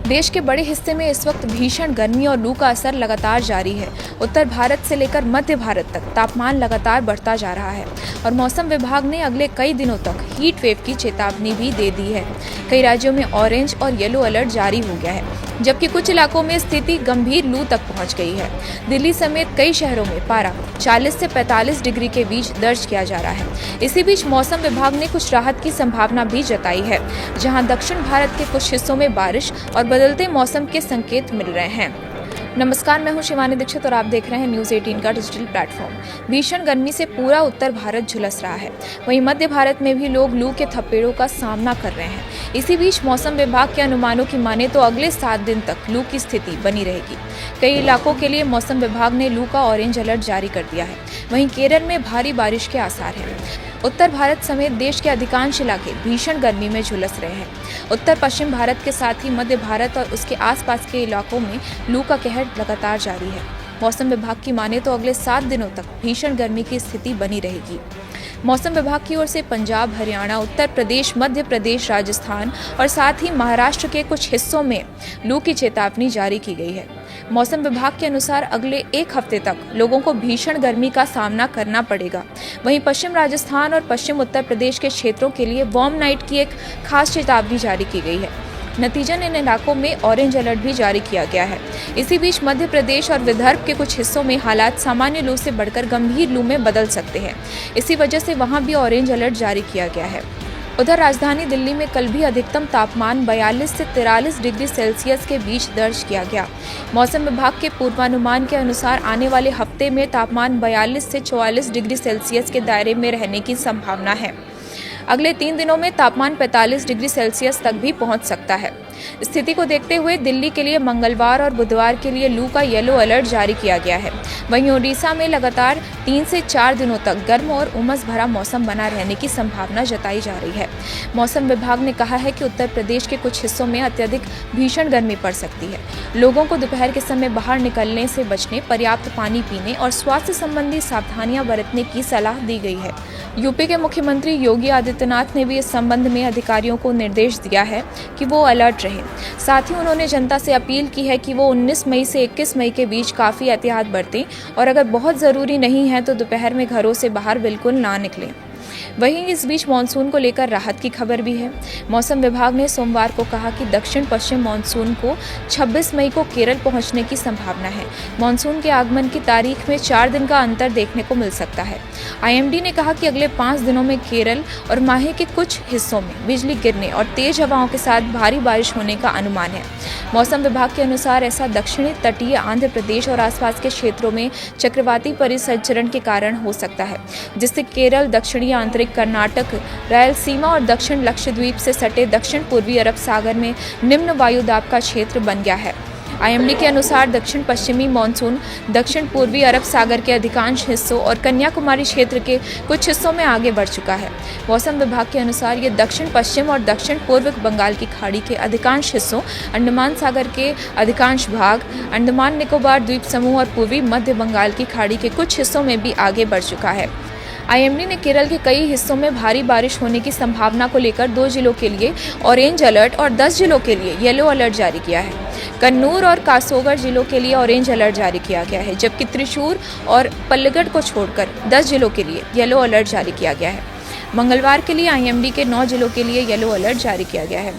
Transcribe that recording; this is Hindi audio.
देश के बड़े हिस्से में इस वक्त भीषण गर्मी और लू का असर लगातार जारी है। उत्तर भारत से लेकर मध्य भारत तक तापमान लगातार बढ़ता जा रहा है और मौसम विभाग ने अगले कई दिनों तक हीट वेव की चेतावनी भी दे दी है। कई राज्यों में ऑरेंज और येलो अलर्ट जारी हो गया है, जबकि कुछ इलाकों में स्थिति गंभीर लू तक पहुंच गई है। दिल्ली समेत कई शहरों में पारा 40 से 45 डिग्री के बीच दर्ज किया जा रहा है। इसी बीच मौसम विभाग ने कुछ राहत की संभावना भी जताई है, जहां दक्षिण भारत के कुछ हिस्सों में बारिश और बदलते मौसम के संकेत मिल रहे हैं। नमस्कार, मैं हूं शिवानी दीक्षित और आप देख रहे हैं न्यूज़ 18 का डिजिटल प्लेटफॉर्म। भीषण गर्मी से पूरा उत्तर भारत झुलस रहा है, वहीं मध्य भारत में भी लोग लू के थपेड़ों का सामना कर रहे हैं। इसी बीच मौसम विभाग के अनुमानों की माने तो अगले 7 दिन तक लू की स्थिति बनी रहेगी। कई इलाकों के लिए मौसम विभाग ने लू का ऑरेंज अलर्ट जारी कर दिया है। वहीं केरल में भारी बारिश के आसार हैं। उत्तर भारत समेत देश के अधिकांश इलाके भीषण गर्मी में झुलस रहे हैं। उत्तर पश्चिम भारत के साथ ही मध्य भारत और उसके आसपास के इलाकों में लू का कहर लगातार जारी है। मौसम विभाग की माने तो अगले 7 दिनों तक भीषण गर्मी की स्थिति बनी रहेगी। मौसम विभाग की ओर से पंजाब, हरियाणा, उत्तर प्रदेश, मध्य प्रदेश, राजस्थान और साथ ही महाराष्ट्र के कुछ हिस्सों में लू की चेतावनी जारी की गई है। मौसम विभाग के अनुसार अगले 1 हफ्ते तक लोगों को भीषण गर्मी का सामना करना पड़ेगा। वहीं पश्चिम राजस्थान और पश्चिम उत्तर प्रदेश के क्षेत्रों के लिए वार्म नाइट की एक खास चेतावनी जारी की गई है। नतीजन इन इलाकों में ऑरेंज अलर्ट भी जारी किया गया है। इसी बीच मध्य प्रदेश और विदर्भ के कुछ हिस्सों में हालात सामान्य लू से बढ़कर गंभीर लू में बदल सकते हैं। इसी वजह से वहां भी ऑरेंज अलर्ट जारी किया गया है। उधर राजधानी दिल्ली में कल भी अधिकतम तापमान 42 से 43 डिग्री सेल्सियस के बीच दर्ज किया गया। मौसम विभाग के पूर्वानुमान के अनुसार आने वाले हफ्ते में तापमान 42 से 44 डिग्री सेल्सियस के दायरे में रहने की संभावना है। अगले 3 दिनों में तापमान 45 डिग्री सेल्सियस तक भी पहुंच सकता है। स्थिति को देखते हुए दिल्ली के लिए मंगलवार और बुधवार के लिए लू का येलो अलर्ट जारी किया गया है। वहीं ओडिशा में लगातार 3 से 4 दिनों तक गर्म और उमस भरा मौसम बना रहने की संभावना जताई जा रही है। मौसम विभाग ने कहा है कि उत्तर प्रदेश के कुछ हिस्सों में अत्यधिक भीषण गर्मी पड़ सकती है। लोगों को दोपहर के समय बाहर निकलने से बचने, पर्याप्त पानी पीने और स्वास्थ्य संबंधी सावधानियां बरतने की सलाह दी गई है। यूपी के मुख्यमंत्री योगी आदित्यनाथ ने भी इस संबंध में अधिकारियों को निर्देश दिया है कि वो अलर्ट रहें। साथ ही उन्होंने जनता से अपील की है कि वो 19 मई से 21 मई के बीच काफ़ी एहतियात बरतें और अगर बहुत ज़रूरी नहीं है तो दोपहर में घरों से बाहर बिल्कुल ना निकलें। वहीं इस बीच मानसून को लेकर राहत की खबर भी है। मौसम विभाग ने सोमवार को कहा कि दक्षिण पश्चिम मानसून को 26 मई को केरल पहुंचने की संभावना है। मानसून के आगमन की तारीख में 4 दिन का अंतर देखने को मिल सकता है। आईएमडी ने कहा कि अगले 5 दिनों में केरल और माहे के कुछ हिस्सों में बिजली गिरने और तेज हवाओं के साथ भारी बारिश होने का अनुमान है। मौसम विभाग के अनुसार ऐसा दक्षिणी तटीय आंध्र प्रदेश और आसपास के क्षेत्रों में चक्रवाती परिसंचरण के कारण हो सकता है, जिससे केरल, दक्षिणी आंतरिक कर्नाटक, रायलसीमा और दक्षिण लक्षद्वीप से सटे दक्षिण पूर्वी अरब सागर में निम्न वायुदाब का क्षेत्र बन गया है। आईएमडी के अनुसार दक्षिण पश्चिमी मानसून दक्षिण पूर्वी अरब सागर के अधिकांश हिस्सों और कन्याकुमारी क्षेत्र के कुछ हिस्सों में आगे बढ़ चुका है। मौसम विभाग के अनुसार ये दक्षिण पश्चिम और दक्षिण पूर्व बंगाल की खाड़ी के अधिकांश हिस्सों, अंडमान सागर के अधिकांश भाग, अंडमान निकोबार द्वीप समूह और पूर्वी मध्य बंगाल की खाड़ी के कुछ हिस्सों में भी आगे बढ़ चुका है। आईएमडी ने केरल के कई हिस्सों में भारी बारिश होने की संभावना को लेकर 2 जिलों के लिए ऑरेंज अलर्ट और 10 जिलों के लिए येलो अलर्ट जारी किया है। कन्नूर और कासोगढ़ जिलों के लिए ऑरेंज अलर्ट जारी किया गया है, जबकि त्रिशूर और पल्लगढ़ को छोड़कर 10 जिलों के लिए येलो अलर्ट जारी किया गया है। मंगलवार के लिए आईएमडी के 9 जिलों के लिए येलो अलर्ट जारी किया गया है।